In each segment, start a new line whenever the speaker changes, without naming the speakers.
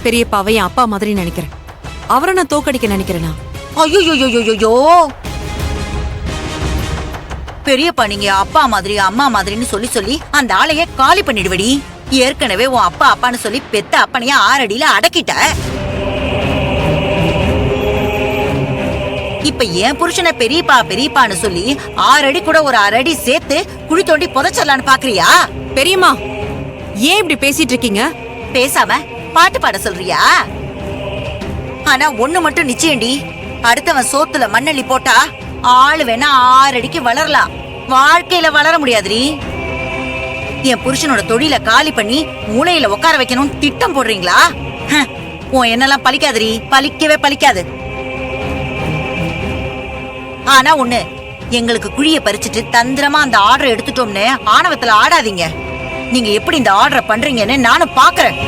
பெரியப்பாவை என் அப்பா மாதிரி நினைக்கிறேன். அவரை நான் தோக்கடிக்க நினைக்கிறேனா?
ஐயோ, பெரியப்பா நீங்க அப்பா மாதிரி அம்மா மாதிரின்னு சொல்லி சொல்லி அந்த ஆளைய காலி பண்ணிடுவடி. ஏற்கனவே உன் அப்பா அப்பான்னு சொல்லி பெத்த அப்பனையா 6 அடியில அடக்கிட்ட. இப்ப என் புருஷனை பெரியப்பா பெரியப்பான்னு சொல்லி 6 அடி கூட ஒரு 1/2 அடி சேர்த்து குழி தோண்டி புதைச்சலான்னு பாக்குறியா?
பெரியம்மா, ஏன் இப்படி பேசிட்டு இருக்கீங்க?
பேசாம பாட்டு பாட சொல்றியா? ஆனா ஒண்ணு மட்டும் நிச்சயம்டி, அடுத்தவன் சோத்துல மண்ணள்ளி போட்டா ஆளு வேணா 6 அடிக்கு வளரலாம், வாழ்க்கையில வளர முடியாதுடி. என் புருஷனோட தொழில காலி பண்ணி மூளையில உட்கார வைக்கணும் திட்டம் போடுறீங்களா? உன் என்னெல்லாம் பலிக்காதுடி, பலிக்கவே பலிக்காது. ஆனா ஒண்ணு, எங்களுக்கு குழிய பறிச்சுட்டு தந்திரமா அந்த ஆர்டர் எடுத்துட்டோம்னு ஆணவத்துல ஆடாதீங்க. நீங்க எப்படி இந்த ஆர்டரை பண்றீங்கன்னு நானும் பாக்குறேன்.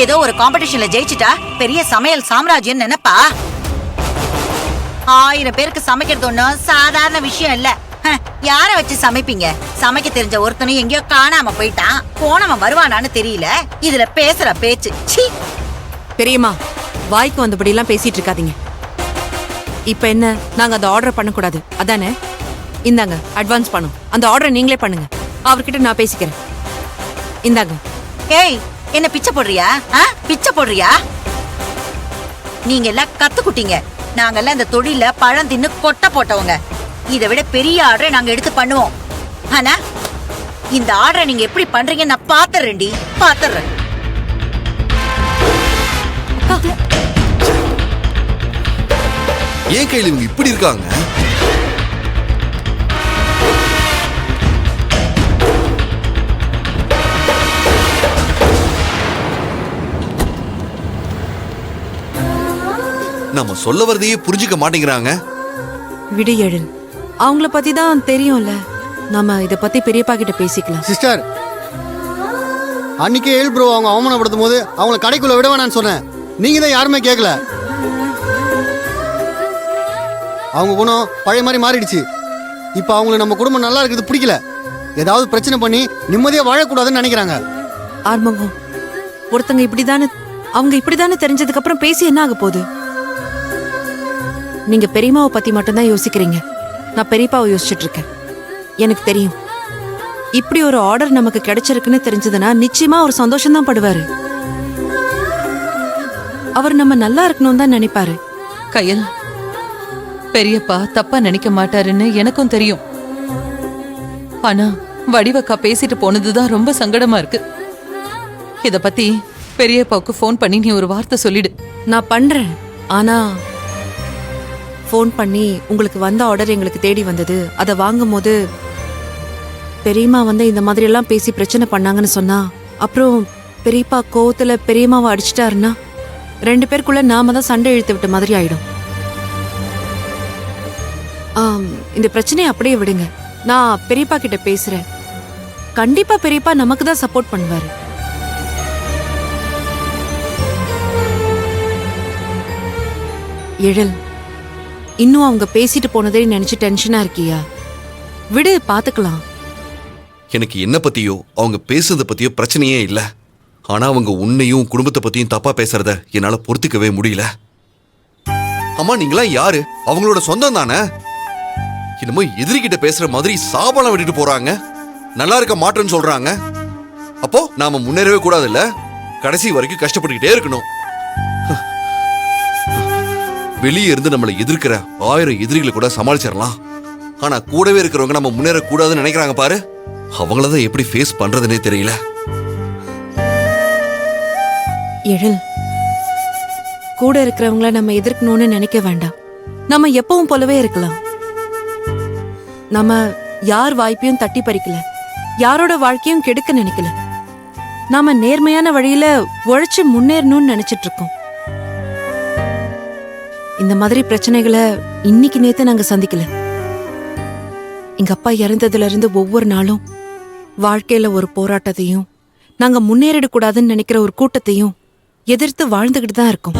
ஏதோ ஒரு காம்படிஷன்ல ஜெயிச்சுட்டா பெரிய சமையல் சாம்ராஜ்யம் நினைப்பா? 1000 பேருக்கு சமைக்கிறது ஒண்ணும் சாதாரண விஷயம் இல்ல. யார வச்சு சமைப்பீங்க? சமைக்க தெரிஞ்ச ஒருத்தனும் எங்கேயோ காணாம போயிட்டான், போனவன் வருவானான்னு தெரியல. இதுல பேசுற பேச்சு சீ.
பெரியம்மா, வாய்க்கு வந்தபடி எல்லாம் பேசிட்டு இருக்காதீங்க. இப்ப என்ன, நாங்க அந்த ஆர்டர் பண்ணக்கூடாது அதானே? இந்தாங்க அட்வான்ஸ் பணம், அந்த ஆர்டரை நீங்களே பண்ணுங்க. அவர்கிட்ட நான் பேசிக்கிறேன். இந்தாங்க.
ஏய், என்ன பிச்சை போடுறியா? பிச்சை போடுறியா? நீங்க எல்லாம் கத்துக்குட்டீங்க, நாங்கெல்லாம் இந்த தொழில பழம் தின்னு கொட்டை போட்டவங்க. இதை விட பெரிய ஆர்டரை நாங்க எடுத்து பண்ணுவோம். ஆனா இந்த ஆர்டரை நீங்க எப்படி பண்றீங்க நான் பாத்துறேன்டி, பாத்துறேன்.
ஏன் கையில இவங்க இப்படி இருக்காங்க? நம்ம சொல்ல வரதையே புரிஞ்சுக்க மாட்டேங்கிறாங்க.
விடு எழில், அவங்கள பத்தி தான் தெரியும்ல. நம்ம இத பத்தி பெரியப்பா கிட்ட பேசிக்கலாம்.
சிஸ்டர், அன்னைக்கே ஏழு ப்ரோ அவங்க அவமானப்படுத்தும் போது அவங்கள கடைக்குள்ள விட வேணான்னு சொன்னேன். நீங்க தான் யாருமே கேட்கல. அவங்க குணம் பழைய மாதிரி மாறிடுச்சு. இப்போ அவங்களுக்கு நம்ம குடும்பம் நல்லா இருக்குது பிடிக்கல. ஏதாவது பிரச்சனை பண்ணி நிம்மதியா வாழக்கூடாதுன்னு நினைக்கிறாங்க.
ஆர்மங்கம், ஒருத்தங்க இப்படிதானே, அவங்க இப்படிதானே தெரிஞ்சதுக்கு அப்புறம் பேசி என்ன ஆக போகுது? நீங்க பெரியம்மாவை பத்தி மட்டும்தான் யோசிக்கிறீங்க. நான் பெரியப்பாவை யோசிச்சுட்டு இருக்கேன். எனக்கு தெரியும், இப்படி ஒரு ஆர்டர் நமக்கு கிடைச்சிருக்குன்னு தெரிஞ்சதுன்னா நிச்சயமா அவர் சந்தோஷம் தான் படுவாரு. அவர் நம்ம நல்லா இருக்கணும் தான் நினைப்பாரு.
கையல், பெரியப்பா தப்பா நினைக்க மாட்டாருன்னு எனக்கும் தெரியும். ஆனா வடிவக்கா பேசிட்டு போனதுதான் ரொம்ப சங்கடமா இருக்கு. இத பத்தி பெரியப்பாவுக்கு போன் பண்ணி நீ ஒரு வார்த்தை சொல்லிடு.
நான் பண்றேன். ஆனா போன் பண்ணி உங்களுக்கு வந்த ஆர்டர் எங்களுக்கு தேடி வந்தது, அதை வாங்கும் போது பெரியம்மா வந்து இந்த மாதிரி எல்லாம் பேசி பிரச்சனை பண்ணாங்கன்னு சொன்னா, அப்புறம் பெரியப்பா கோவத்துல பெரியம்மாவை அடிச்சிட்டாருன்னா 2 பேருக்குள்ள நாம தான் சண்டை இழுத்து விட்ட மாதிரி ஆயிடும். இந்த பிரச்சனையை அப்படியே விடுங்க. நான் பெரியப்பா கிட்ட பேசுறேன். கண்டிப்பா பெரியப்பா நமக்கு தான் சப்போர்ட் பண்ணுவாரு. எழில், இன்னும் அவங்க பேசிட்டு போனதே நினைச்சு டென்ஷனா இருக்கியா? விடு, பாத்துக்கலாம்.
எனக்கு என்ன பத்தியோ அவங்க பேசுறத பத்தியோ பிரச்சனையே இல்ல. ஆனா அவங்க உன்னையும் குடும்பத்தை பத்தியும் தப்பா பேசுறத என்னால பொறுத்துக்கவே முடியல. அம்மா, நீங்களாம் யாரு? அவங்களோட சொந்தம் தானே. என்னமோ எதிரிகிட்ட பேசுற மாதிரி சாபலம் விட்டுட்டு போறாங்க. நல்லா இருக்க மாட்டேன்னு சொல்றாங்க. அப்போ நாம முன்னேறவே கூடாது இல்ல? கடைசி வரைக்கும் கஷ்டப்பட்டுக்கிட்டே இருக்கணும். வெளியே இருந்து நம்மளை எதிர்க்கிற 1000 எதிரிகளை கூட சமாளிச்சிடலாம். ஆனா கூடவே இருக்கிறவங்க நம்ம முன்னேற கூடாதுன்னு நினைக்கிறாங்க பாரு, அவங்களதான் எப்படி ஃபேஸ் பண்றதுன்னே தெரியல.
எழில், கூட இருக்கிறவங்கள நம்ம எதிர்க்கணும்னு நினைக்க வேண்டாம். நம்ம எப்பவும் போலவே இருக்கலாம். நம்ம யார் வாய்ப்பையும் தட்டி பறிக்கல, யாரோட வாழ்க்கையும் கெடுக்க நினைக்கல. நாம நேர்மையான வழியில உழைச்சு முன்னேறணும்னு நினைச்சிட்டு இருக்கோம். இந்த மாதிரி பிரச்சனைகளை இன்னைக்கு நேத்து நாங்க சந்திக்கல. எங்க அப்பா இறந்ததுல இருந்து ஒவ்வொரு நாளும் வாழ்க்கையில ஒரு போராட்டத்தையும், நாங்க முன்னேறிடக்கூடாதுன்னு நினைக்கிற ஒரு கூட்டத்தையும் எதிர்த்து வாழ்ந்துகிட்டு தான் இருக்கோம்.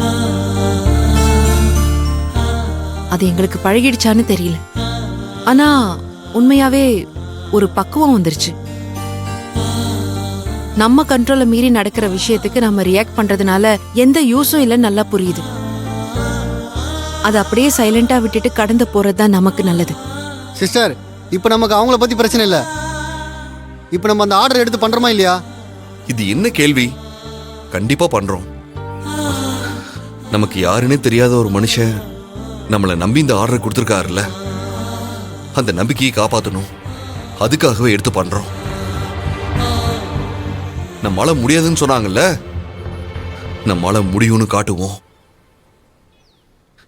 அது எங்களுக்கு பழகிடுச்சான்னு தெரியல. ஆனா உண்மையாவே ஒரு பக்குவம் வந்துருச்சு. நம்ம கண்ட்ரோலை மீறி நடக்கிற விஷயத்துக்கு நம்ம ரியாக்ட் பண்றதுனால எந்த யூஸும் இல்லைன்னு நல்லா புரியுது. அது அப்படியே சைலண்டா விட்டுட்டு கடந்து போறதுதான் நமக்கு நல்லது.
சிஸ்டர், இப்போ நமக்கு அவங்கள பத்தி பிரச்சனை இல்லை. இப்போ நம்ம அந்த ஆர்டர் எடுத்து பண்றோமா இல்லையா?
இது என்ன கேள்வி? கண்டிப்பா பண்றோம். நமக்கு யாருன்னே தெரியாத ஒரு மனுஷன் நம்மளை நம்பி இந்த ஆர்டர் கொடுத்துருக்காருல்ல, அந்த நம்பிக்கையை காப்பாற்றணும். அதுக்காகவே எடுத்து பண்றோம். நம்மளால முடியாதுன்னு சொன்னாங்கல்ல, நம்மளால முடியும்னு காட்டுவோம்.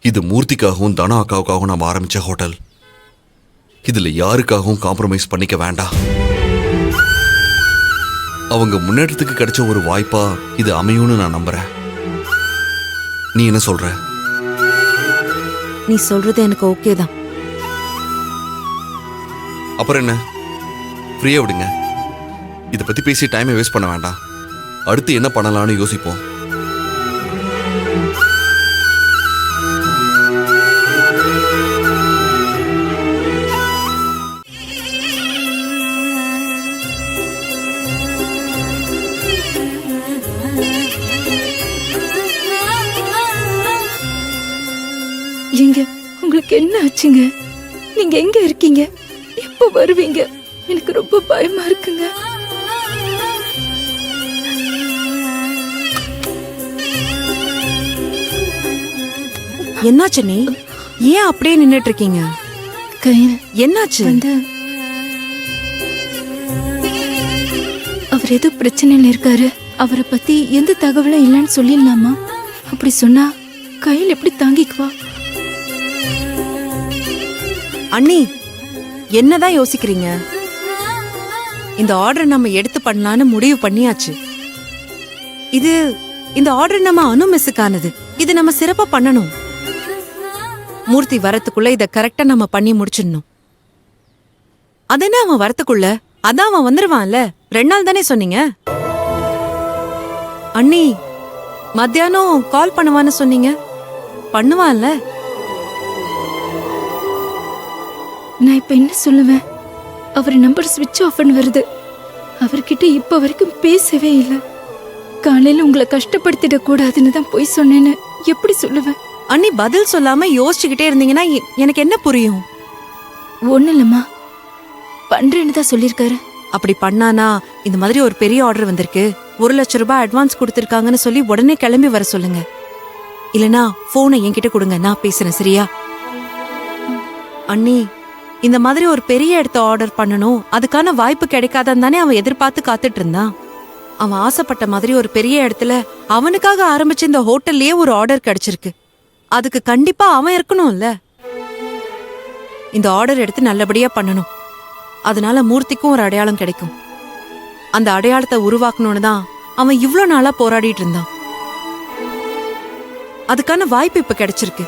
இது மூர்த்திக்காகவும் தனா அக்காவுக்காகவும் நம்ம ஆரம்பிச்ச ஹோட்டல். இதுல யாருக்காகவும் காம்ப்ரமைஸ் பண்ணிக்க வேண்டாம். அவங்க முன்னேற்றத்துக்கு கிடைச்ச ஒரு வாய்ப்பா இது அமையும்னு நான் நம்புறேன். நீ என்ன சொல்ற?
நீ சொல்றது எனக்கு ஓகே தான்.
அப்புறம் என்ன, ஃப்ரீயா விடுங்க. இதை பத்தி பேசி டைமை வேஸ்ட் பண்ண வேண்டாம். அடுத்து என்ன பண்ணலாம்னு யோசிப்போம்.
எங்க உங்களுக்கு என்ன ஆச்சுங்க? நீங்க எங்க இருக்கீங்க? எப்போ வருவீங்க? எனக்கு ரொம்ப பயமா இருக்குங்க.
என்னாச்சு? நீ ஏன் அப்படியே நின்னுட்டு இருக்கீங்க?
கையில்
என்னாச்சு?
வந்து அவர் ஏதோ பிரச்சனையில இருக்காரு. அவரை பத்தி எந்த தகவலும் இல்லைன்னு சொல்லிடலாமா? அப்படி சொன்னா கையில் எப்படி தாங்கிக்குவா?
அண்ணி, என்னதான் யோசிக்கிறீங்க? இந்த ஆர்டர் நம்ம எடுத்து பண்ணலான்னு முடிவு பண்ணியாச்சு. இந்த ஆர்டர் நம்ம அனு மிஸ்ஸுக்கானது. இது நம்ம சிறப்பா பண்ணணும். மூர்த்தி வரத்துக்குள்ள இத கரெக்டா நம்ம பண்ணி முடிச்சிடணும். அதென்ன அவன் வரத்துக்குள்ள? அதான் அவன் வந்துருவான்ல. 2 நாள் தானே சொன்னீங்க. அண்ணி, மத்தியானம் கால் பண்ணுவான்னு சொன்னீங்க. பண்ணுவான்ல?
நான் இப்ப என்ன சொல்லுவேன்? அவர் நம்பர் ஸ்விட்ச் ஆஃப்னு வருது. அவர்கிட்ட இப்ப வரைக்கும் பேசவே இல்லை. காலையில உங்களை கஷ்டப்படுத்திட கூடாதுன்னு தான் போய் சொன்னேன்னு எப்படி சொல்லுவேன்?
அண்ணி, பதில் சொல்லாம யோசிச்சுக்கிட்டே இருந்தீங்கன்னா எனக்கு என்ன புரியும்?
ஒண்ணு இல்லம்மா, பண்றேன்னு தான் சொல்லியிருக்காரு.
அப்படி பண்ணானா இந்த மாதிரி ஒரு பெரிய ஆர்டர் வந்திருக்கு, 1 லட்சம் ரூபாய் அட்வான்ஸ் கொடுத்திருக்காங்கன்னு சொல்லி உடனே கிளம்பி வர சொல்லுங்க. இல்லனா போனை என்கிட்ட கொடுங்க, நான் பேசுறேன். சரியா? அண்ணி, இந்த மாதிரி ஒரு பெரிய இடத்த ஆர்டர் பண்ணணும், அதுக்கான வாய்ப்பு கிடைக்காதான் தானே அவன் எதிர்பார்த்து காத்துட்டு இருந்தான். அவன் ஆசைப்பட்ட மாதிரி ஒரு பெரிய இடத்துல அவனுக்காக ஆரம்பிச்ச இந்த ஹோட்டல்லயே ஒரு ஆர்டர் கிடைச்சிருக்கு. அதுக்கு கண்டிப்பா அவன் இருக்கணும்ல. இந்த ஆர்டர் எடுத்து நல்லபடியா பண்ணணும். அதனால மூர்த்திக்கும் ஒரு அடையாளம் கிடைக்கும். அந்த அடையாளத்தை உருவாக்கணும்னு தான் அவன் இவ்ளோ நாளா போராடிட்டு இருந்தான். அதுக்கான வாய்ப்பு இப்ப கிடைச்சிருக்கு.